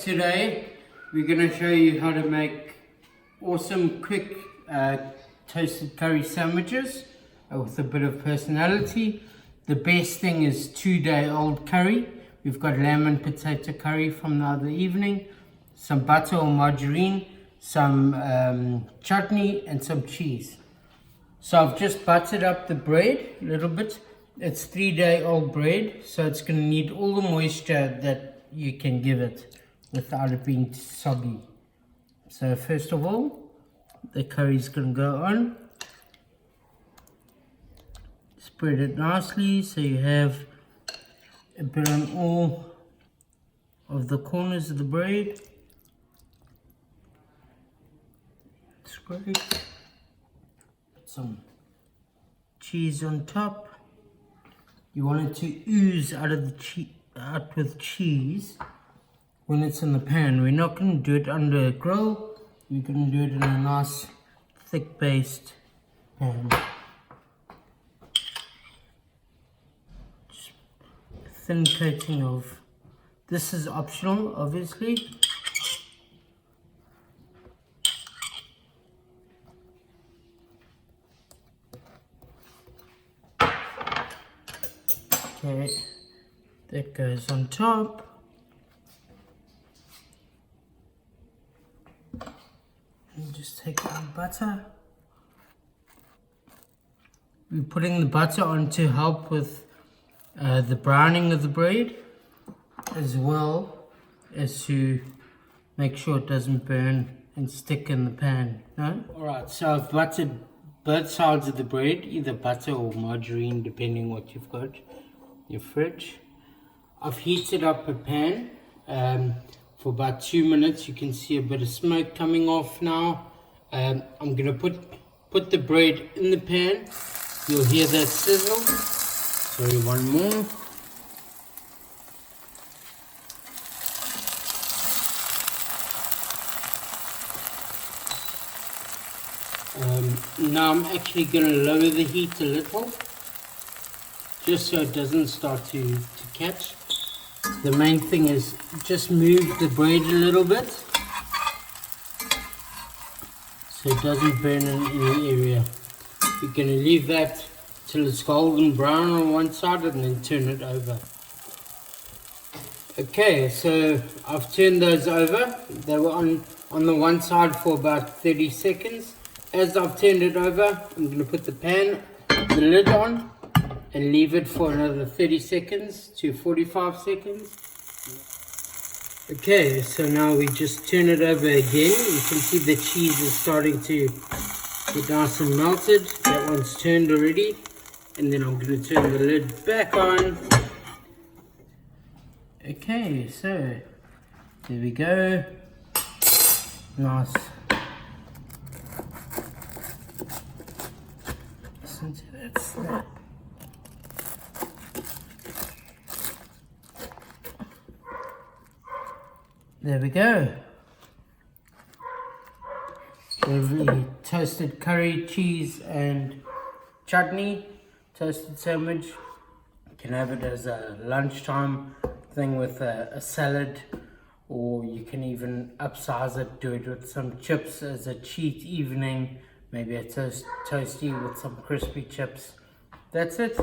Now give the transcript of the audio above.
Today we're going to show you how to make awesome quick toasted curry sandwiches with a bit of personality. The best thing is 2-day-old curry. We've got lamb and potato curry from the other evening, some butter or margarine, some chutney and some cheese. So I've just buttered up the bread a little bit. It's 3-day-old bread, so it's going to need all the moisture that you can give it without it being soggy. So first of all, the curry is going to go on. Spread it nicely so you have a bit on all of the corners of the bread. That's great. Put some cheese on top. You want it to ooze out of the out with cheese when it's in the pan. We're not going to do it under a grill. We're going to do it in a nice thick based pan. Just a thin coating of, this is optional obviously. Okay, that goes on top. And just take some butter. We're putting the butter on to help with the browning of the bread, as well as to make sure it doesn't burn and stick in the pan. No? Alright, so I've buttered both sides of the bread, either butter or margarine depending what you've got in your fridge. I've heated up a pan for about 2 minutes. You can see a bit of smoke coming off now. I'm going to put the bread in the pan. You'll hear that sizzle. Sorry, one more. Now I'm actually going to lower the heat a little, just so it doesn't start to catch. The main thing is just move the bread a little bit so it doesn't burn in any area. You're going to leave that till it's golden brown on one side and then turn it over. Okay, so I've turned those over. They were on the one side for about 30 seconds. As I've turned it over, I'm going to put the lid on and leave it for another 30 seconds to 45 seconds. Okay, so now we just turn it over again. You can see the cheese is starting to get nice and melted. That one's turned already. And then I'm going to turn the lid back on. Okay, so there we go. Nice. Listen to that snap. There we go. Lovely toasted curry, cheese and chutney toasted sandwich. You can have it as a lunchtime thing with a salad, or you can even upsize it, do it with some chips as a cheat evening, maybe a toasty with some crispy chips. That's it.